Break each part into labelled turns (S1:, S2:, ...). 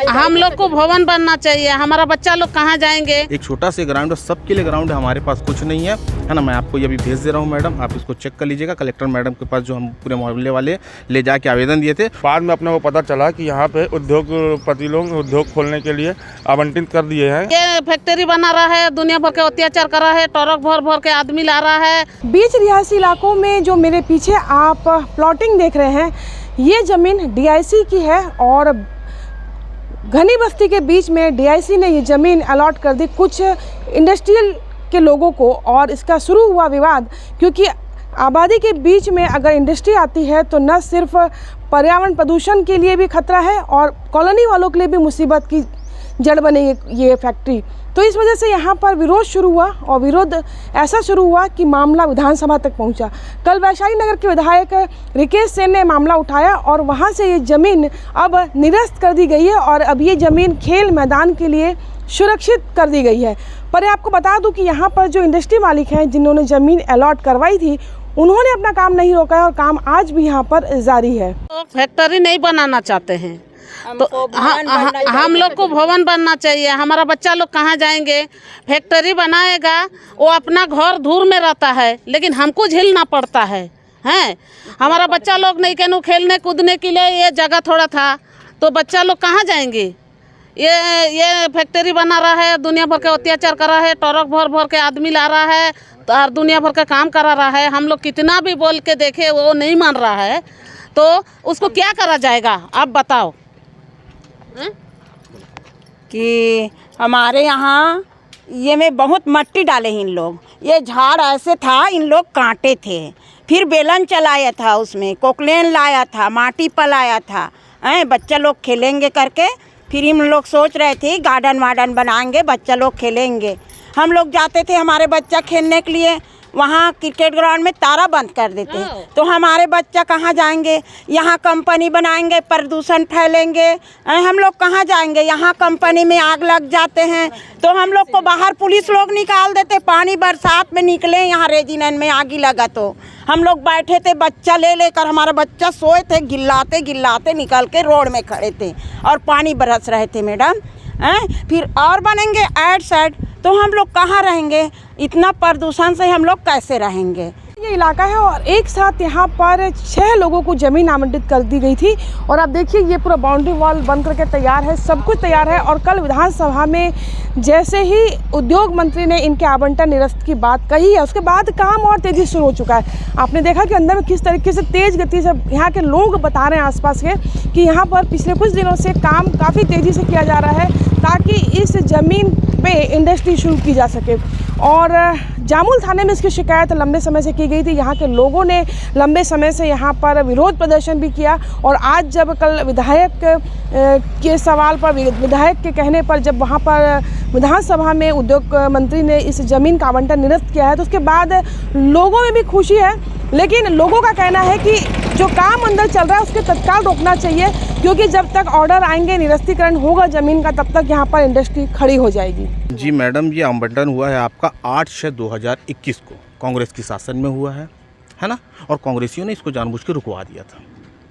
S1: हम लोग को भवन बनना चाहिए, हमारा बच्चा लोग कहाँ जाएंगे।
S2: एक छोटा सा ग्राउंड है, सबके लिए ग्राउंड है, हमारे पास कुछ नहीं है ना। मैं आपको ये अभी भेज दे रहा हूँ मैडम, आप इसको चेक कर लीजिएगा। कलेक्टर मैडम के पास जो हम पूरे मोहल्ले वाले ले जाके आवेदन दिए थे,
S3: बाद में अपने को पता चला कि यहाँ पे उद्योगपति लोग उद्योग खोलने के लिए आवंटित कर दिए हैं।
S1: ये फैक्ट्री बना रहा है, दुनिया भर के अत्याचार कर रहा है, ट्रक भर भर के आदमी ला रहा है।
S4: बीच रिहायशी इलाकों में जो मेरे पीछे आप प्लॉटिंग देख रहे हैं, ये ज़मीन डीआईसी की है और घनी बस्ती के बीच में डीआईसी ने ये ज़मीन अलॉट कर दी कुछ इंडस्ट्रियल के लोगों को। और इसका शुरू हुआ विवाद क्योंकि आबादी के बीच में अगर इंडस्ट्री आती है तो न सिर्फ पर्यावरण प्रदूषण के लिए भी खतरा है और कॉलोनी वालों के लिए भी मुसीबत की जड़ बनेगी ये फैक्ट्री। तो इस वजह से यहाँ पर विरोध शुरू हुआ और विरोध ऐसा शुरू हुआ कि मामला विधानसभा तक पहुँचा। कल वैशाली नगर के विधायक रिकेश सेन ने मामला उठाया और वहाँ से ये ज़मीन अब निरस्त कर दी गई है और अब ये ज़मीन खेल मैदान के लिए सुरक्षित कर दी गई है। पर आपको बता दूं कि यहाँ पर जो इंडस्ट्री मालिक हैं जिन्होंने ज़मीन अलॉट करवाई थी, उन्होंने अपना काम नहीं रोका है और काम आज भी यहाँ पर जारी है।
S1: तो फैक्ट्री नहीं बनाना चाहते हैं तो हम लोग को भवन बनना चाहिए, हमारा बच्चा लोग कहाँ जाएंगे। फैक्ट्री बनाएगा, वो अपना घर दूर में रहता है लेकिन हमको झेलना पड़ता है। हमारा बच्चा लोग नहीं कहूँ खेलने कूदने के लिए ये जगह थोड़ा था तो बच्चा लोग कहाँ जाएंगे। ये फैक्ट्री बना रहा है, दुनिया भर के अत्याचार कर रहा है, ट्रक भर भर के आदमी ला रहा है और दुनिया भर का काम करा रहा है। हम लोग कितना भी बोल के देखे वो नहीं मान रहा है, तो उसको क्या करा जाएगा आप बताओ।
S5: कि हमारे यहाँ ये में बहुत मट्टी डाले इन लोग, ये झाड़ ऐसे था इन लोग काटे थे, फिर बेलन चलाया था, उसमें कोकलेन लाया था, माटी पलाया था, बच्चा लोग खेलेंगे करके। फिर हम लोग सोच रहे थे गार्डन वार्डन बनाएंगे, बच्चा लोग खेलेंगे। हम लोग जाते थे हमारे बच्चा खेलने के लिए, वहाँ क्रिकेट ग्राउंड में तारा बंद कर देते, तो हमारे बच्चा कहाँ जाएंगे। यहाँ कंपनी बनाएंगे, प्रदूषण फैलेंगे, हम लोग कहाँ जाएंगे। यहाँ कंपनी में आग लग जाते हैं तो हम लोग को बाहर पुलिस लोग निकाल देते। पानी बरसात में निकले, यहाँ रेजिडेंट में आग लगा तो हम लोग बैठे थे बच्चा ले लेकर, हमारा बच्चा सोए थे, गिल्लाते गिल्लाते निकल के रोड में खड़े थे और पानी बरस रहे थे मैडम। फिर और बनेंगे ऐड साइड तो हम लोग कहाँ रहेंगे, इतना प्रदूषण से हम लोग कैसे रहेंगे।
S4: ये इलाका है और एक साथ यहाँ पर 6 लोगों को ज़मीन आवंटित कर दी गई थी और आप देखिए ये पूरा बाउंड्री वॉल बन करके तैयार है, सब कुछ तैयार है। और कल विधानसभा में जैसे ही उद्योग मंत्री ने इनके आवंटन निरस्त की बात कही है, उसके बाद काम और तेज़ी शुरू हो चुका है। आपने देखा कि अंदर में किस तरीके से तेज़ गति से यहाँ के लोग बता रहे हैं आसपास के कि यहाँ पर पिछले कुछ दिनों से काम काफ़ी तेज़ी से किया जा रहा है ताकि इस ज़मीन पे इंडस्ट्री शुरू की जा सके। और जामुल थाने में इसकी शिकायत लंबे समय से की गई थी, यहाँ के लोगों ने लंबे समय से यहाँ पर विरोध प्रदर्शन भी किया। और आज जब कल विधायक के सवाल पर, विधायक के कहने पर जब वहाँ पर विधानसभा में उद्योग मंत्री ने इस ज़मीन का आवंटन निरस्त किया है तो उसके बाद लोगों में भी खुशी है। लेकिन लोगों का कहना है कि जो काम अंदर चल रहा है उसके तत्काल रोकना चाहिए क्योंकि जब तक ऑर्डर आएंगे, निरस्तीकरण होगा ज़मीन का, तब तक यहाँ पर इंडस्ट्री खड़ी हो जाएगी।
S2: जी मैडम, ये आवंटन हुआ है आपका 8/6/2021 को, कांग्रेस के शासन में हुआ है ना। और कांग्रेसियों ने इसको जानबूझ के रुकवा दिया था,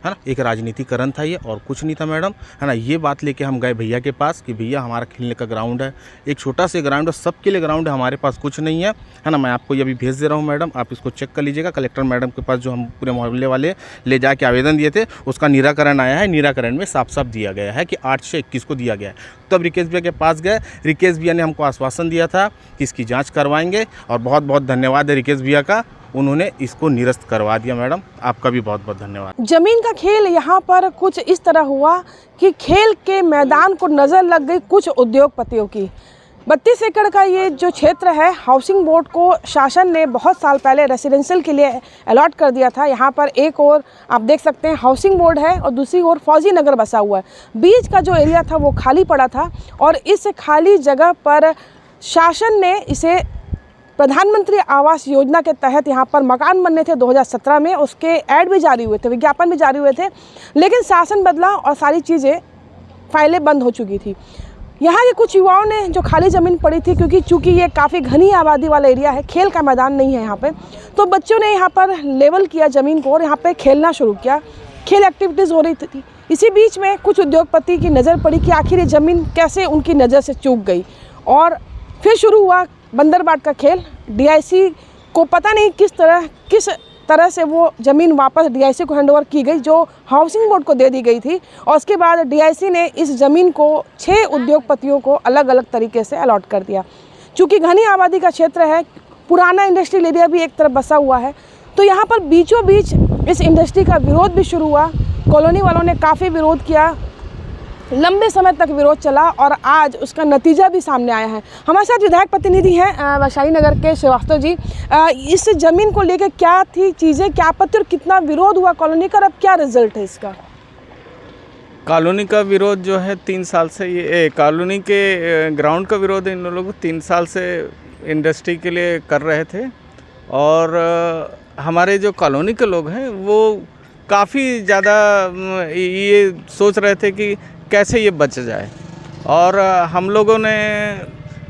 S2: है ना। एक राजनीतिकरण था ये और कुछ नहीं था मैडम, है ना। ये बात लेके हम गए भैया के पास कि भैया हमारा खेलने का ग्राउंड है, एक छोटा सा ग्राउंड है, सबके लिए ग्राउंड है, हमारे पास कुछ नहीं है ना। मैं आपको ये अभी भेज दे रहा हूँ मैडम, आप इसको चेक कर लीजिएगा। कलेक्टर मैडम के पास जो हम पूरे मोहल्ले वाले ले जाके आवेदन दिए थे, उसका निराकरण आया है। निराकरण में साफ साफ दिया गया है कि 8/6/21 को दिया गया है। तब रिकेश भैया के पास गए, रिकेश भैया ने हमको आश्वासन दिया था कि इसकी जाँच करवाएंगे और बहुत बहुत धन्यवाद है रिकेश भैया का, उन्होंने इसको निरस्त करवा दिया। मैडम आपका भी बहुत बहुत धन्यवाद।
S4: ज़मीन का खेल यहाँ पर कुछ इस तरह हुआ कि खेल के मैदान को नज़र लग गई कुछ उद्योगपतियों की। 32 एकड़ का ये जो क्षेत्र है, हाउसिंग बोर्ड को शासन ने बहुत साल पहले रेसिडेंशियल के लिए अलॉट कर दिया था। यहाँ पर एक और आप देख सकते हैं हाउसिंग बोर्ड है और दूसरी ओर फौजी नगर बसा हुआ है। बीच का जो एरिया था वो खाली पड़ा था और इस खाली जगह पर शासन ने इसे प्रधानमंत्री आवास योजना के तहत यहाँ पर मकान बनने थे 2017 में, उसके ऐड भी जारी हुए थे, विज्ञापन भी जारी हुए थे। लेकिन शासन बदला और सारी चीज़ें, फाइलें बंद हो चुकी थी। यहाँ के कुछ युवाओं ने जो खाली ज़मीन पड़ी थी, क्योंकि चूँकि ये काफ़ी घनी आबादी वाला एरिया है, खेल का मैदान नहीं है यहाँ पे, तो बच्चों ने यहाँ पर लेवल किया ज़मीन को और यहाँ पे खेलना शुरू किया। खेल एक्टिविटीज़ हो रही थी। इसी बीच में कुछ उद्योगपति की नज़र पड़ी कि आखिर ये ज़मीन कैसे उनकी नज़र से चूक गई, और फिर शुरू हुआ बंदरबाट का खेल। डीआईसी को पता नहीं किस तरह से वो ज़मीन वापस डीआईसी को हैंडओवर की गई, जो हाउसिंग बोर्ड को दे दी गई थी, और उसके बाद डीआईसी ने इस ज़मीन को 6 उद्योगपतियों को अलग अलग तरीके से अलॉट कर दिया। चूँकि घनी आबादी का क्षेत्र है, पुराना इंडस्ट्रियल एरिया भी एक तरफ बसा हुआ है, तो यहाँ पर बीचों बीच इस इंडस्ट्री का विरोध भी शुरू हुआ। कॉलोनी वालों ने काफ़ी विरोध किया, लंबे समय तक विरोध चला, और आज उसका नतीजा भी सामने आया है। हमारे साथ विधायक प्रतिनिधि हैं वैशाली नगर के श्रीवास्तव जी। इस ज़मीन को लेकर क्या थी चीज़ें, क्या आपत्ति और कितना विरोध हुआ कॉलोनी का, और अब क्या रिजल्ट है इसका?
S6: कॉलोनी का विरोध जो है 3 साल से, ये कॉलोनी के ग्राउंड का विरोध इन लोग 3 साल से इंडस्ट्री के लिए कर रहे थे, और हमारे जो कॉलोनी के लोग हैं वो काफ़ी ज़्यादा ये सोच रहे थे कि कैसे ये बच जाए। और हम लोगों ने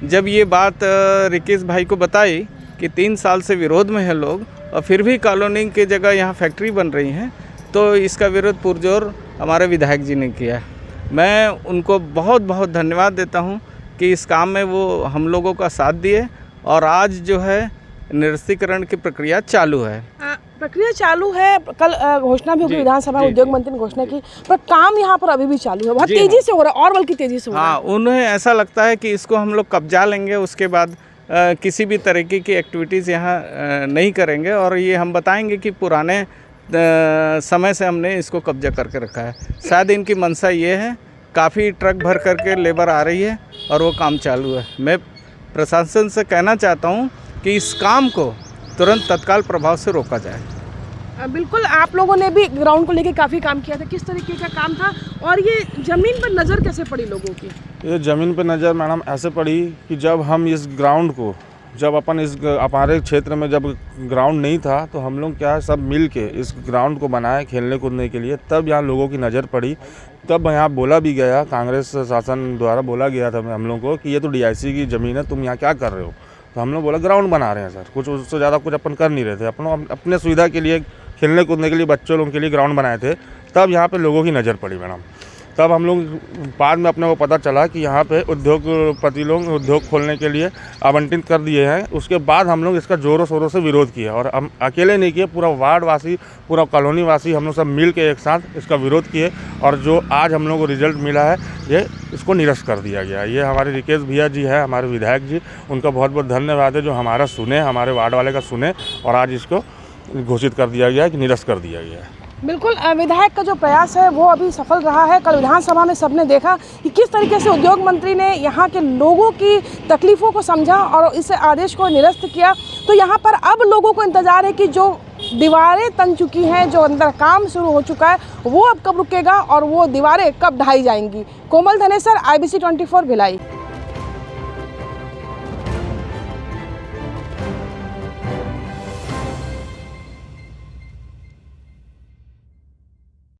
S6: जब ये बात रिकेश भाई को बताई कि 3 साल से विरोध में है लोग, और फिर भी कॉलोनी की जगह यहाँ फैक्ट्री बन रही हैं, तो इसका विरोध पुरजोर हमारे विधायक जी ने किया। मैं उनको बहुत बहुत धन्यवाद देता हूँ कि इस काम में वो हम लोगों का साथ दिए, और आज जो है निरस्तीकरण की प्रक्रिया चालू है।
S4: प्रक्रिया चालू है, कल घोषणा भी होगी, विधानसभा उद्योग मंत्री ने घोषणा की, पर काम यहाँ पर अभी भी चालू है, बहुत तेजी से हो रहा है, और बल्कि तेजी से हो रहा है।
S6: उन्हें ऐसा लगता है कि इसको हम लोग कब्जा लेंगे, उसके बाद किसी भी तरीके की एक्टिविटीज़ यहाँ नहीं करेंगे, और ये हम बताएंगे कि पुराने समय से हमने इसको कब्जा करके रखा है। शायद इनकी मंशा ये है, काफ़ी ट्रक भर करके लेबर आ रही है और वो काम चालू है। मैं प्रशासन से कहना चाहता हूँ कि इस काम को तुरंत तत्काल प्रभाव से रोका जाए।
S4: बिल्कुल, आप लोगों ने भी ग्राउंड को लेकर काफ़ी काम किया था, किस तरीके का काम था, और ये ज़मीन पर नज़र कैसे पड़ी लोगों की?
S3: ये ज़मीन पर नज़र मैडम ऐसे पड़ी कि जब हम इस ग्राउंड को, जब हमारे क्षेत्र में जब ग्राउंड नहीं था, तो हम लोग क्या सब मिल के इस ग्राउंड को बनाए खेलने कूदने के लिए, तब यहाँ लोगों की नज़र पड़ी। तब यहाँ बोला भी गया, कांग्रेस शासन द्वारा बोला गया था हम लोग को कि ये तो डीआईसी की ज़मीन है, तुम यहाँ क्या कर रहे हो? तो हम लोग बोला ग्राउंड बना रहे हैं सर, कुछ उससे ज़्यादा कुछ अपन कर नहीं रहे थे, अपने सुविधा के लिए, खेलने कूदने के लिए बच्चों लोगों के लिए ग्राउंड बनाए थे। तब यहाँ पे लोगों की नज़र पड़ी मैडम। तब हम लोग बाद में अपने को पता चला कि यहाँ पे उद्योगपति लोग उद्योग खोलने के लिए आवंटित कर दिए हैं। उसके बाद हम लोग इसका ज़ोरों शोरों से विरोध किया, और हम अकेले नहीं किए, पूरा वार्ड वासी, पूरा कॉलोनी वासी हम लोग सब मिल के एक साथ इसका विरोध किए, और जो आज हम लोग को रिजल्ट मिला है, ये इसको निरस्त कर दिया गया। ये हमारे रिकेश भैया जी है, हमारे विधायक जी, उनका बहुत बहुत धन्यवाद है जो हमारा सुने, हमारे वार्ड वाले का सुने, और आज इसको घोषित कर दिया गया है कि निरस्त कर दिया गया है।
S4: बिल्कुल, विधायक का जो प्रयास है वो अभी सफल रहा है। कल विधानसभा में सबने देखा कि किस तरीके से उद्योग मंत्री ने यहाँ के लोगों की तकलीफ़ों को समझा और इस आदेश को निरस्त किया। तो यहाँ पर अब लोगों को इंतज़ार है कि जो दीवारें तन चुकी हैं, जो अंदर काम शुरू हो चुका है, वो अब कब रुकेगा और वो दीवारें कब ढाई जाएंगी। कोमल धनेसर, IBC 24 भिलाई।